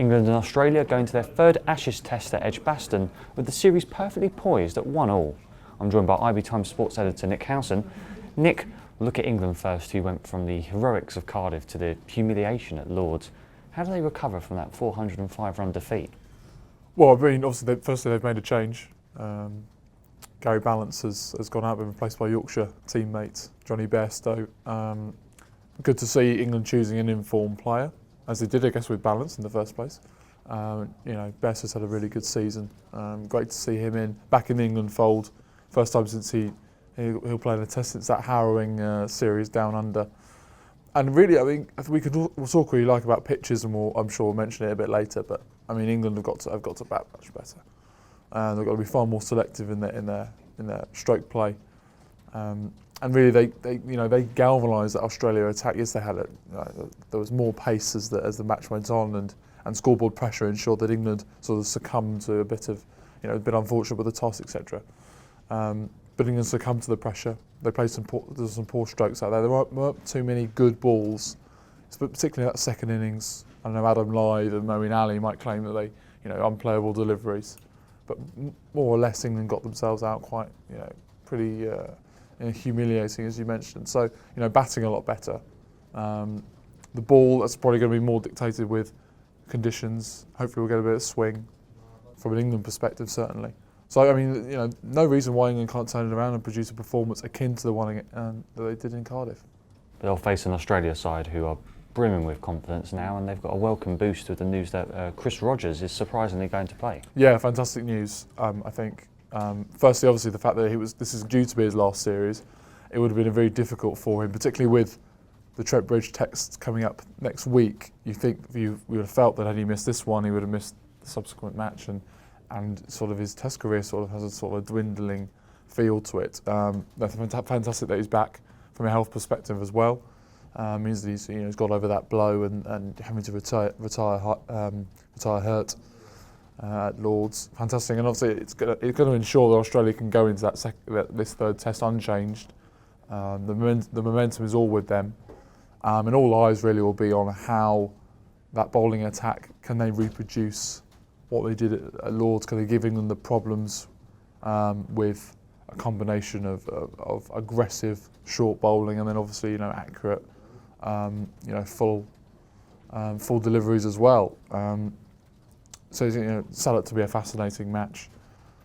England and Australia going to their third Ashes test at Edgbaston, with the series perfectly poised at 1-1. I'm joined by IBTimes sports editor Nick Howson. Nick, look at England first, who went from the heroics of Cardiff to the humiliation at Lords. How do they recover from that 405-run defeat? Well, I mean, obviously, firstly they've made a change. Gary Ballance has gone out and been replaced by Yorkshire teammate Johnny Bairstow. Good to see England choosing an informed player, as they did, I guess, with Ballance in the first place. Bairstow's had a really good season. Great to see him back in the England fold. First time since he'll play in a test since that harrowing series down under. And really, I mean, we'll talk really like about pitches, and I'm sure we'll mention it a bit later. But I mean, England have got to bat much better. They've got to be far more selective in their stroke play. And really, they galvanised that Australia attack. Yes, they had it. There was more pace as the match went on, and scoreboard pressure ensured that England sort of succumbed to a bit unfortunate with the toss, etc. But England succumbed to the pressure. They played some poor strokes out there. There weren't too many good balls, but particularly that second innings. I know Adam Lyth and Moeen Ali might claim that they, unplayable deliveries, but more or less England got themselves out quite, pretty humiliating, as you mentioned. So, batting a lot better. The ball, that's probably going to be more dictated with conditions. Hopefully, we'll get a bit of swing from an England perspective, certainly. So, I mean, no reason why England can't turn it around and produce a performance akin to the one that they did in Cardiff. They'll face an Australia side who are brimming with confidence now, and they've got a welcome boost with the news that Chris Rogers is surprisingly going to play. Yeah, fantastic news, I think. Firstly, obviously, the fact that this is due to be his last series, it would have been very difficult for him, particularly with the Trent Bridge test coming up next week. We would have felt that had he missed this one, he would have missed the subsequent match, and sort of his test career sort of has a sort of dwindling feel to it. That's fantastic that he's back from a health perspective as well. Means that he's got over that blow and having to retire hurt at Lords. Fantastic, and obviously it's going to ensure that Australia can go into this third test unchanged. The momentum is all with them, and all eyes really will be on how that bowling attack, can they reproduce what they did at Lords? Can they give England the problems with a combination of aggressive short bowling and then obviously accurate full deliveries as well. So it's set up to be a fascinating match.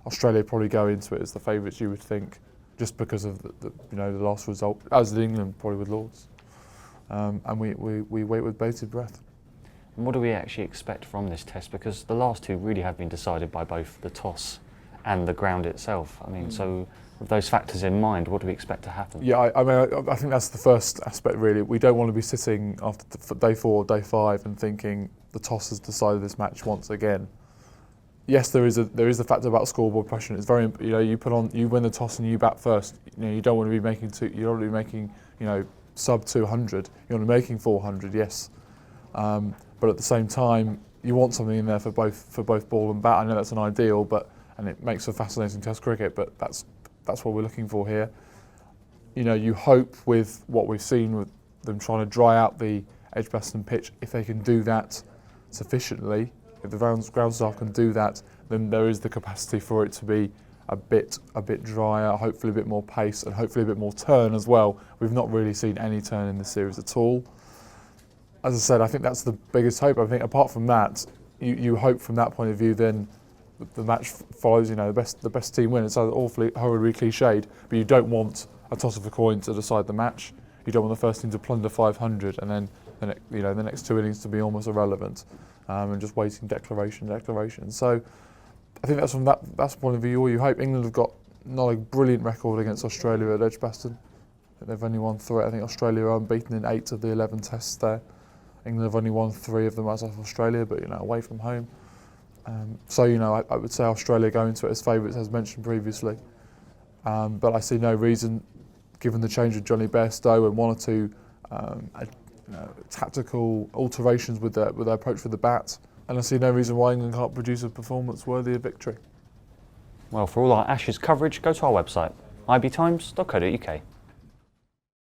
Australia probably go into it as the favourites, you would think, just because of the last result, as did England probably with Lords. And we wait with bated breath. And what do we actually expect from this test? Because the last two really have been decided by both the toss and the ground itself. I mean, so with those factors in mind, what do we expect to happen? Yeah, I think that's the first aspect really. We don't want to be sitting after day 4 or day 5 and thinking the toss has decided this match once again. Yes, there is the factor about scoreboard pressure. It's very, you win the toss and you bat first. You don't want to be making sub 200. You want to be making 400. Yes. But at the same time, you want something in there for both ball and bat. I know that's an ideal, and it makes for fascinating Test cricket. But that's what we're looking for here. You hope with what we've seen with them trying to dry out the Edgbaston pitch, if they can do that sufficiently, if the ground staff can do that, then there is the capacity for it to be a bit drier, hopefully a bit more pace, and hopefully a bit more turn as well. We've not really seen any turn in this series at all. As I said, I think that's the biggest hope. I think apart from that, you hope from that point of view, then the match follows. The best team wins. It's awfully horribly cliched, but you don't want a toss of a coin to decide the match. You don't want the first team to plunder 500 and then the next 2 innings to be almost irrelevant, and just waiting declaration. So I think that's from that point of view all you hope. England have got not a brilliant record against Australia at Edgbaston. They've only won 3. I think Australia are unbeaten in 8 of the 11 tests there. England have only won 3 of them as of Australia, but away from home. So I would say Australia go into it as favourites, as mentioned previously. But I see no reason, given the change of Johnny Bairstow and 1 or 2 tactical alterations with their approach with the bat, and I see no reason why England can't produce a performance worthy of victory. Well, for all our Ashes coverage, go to our website, ibtimes.co.uk.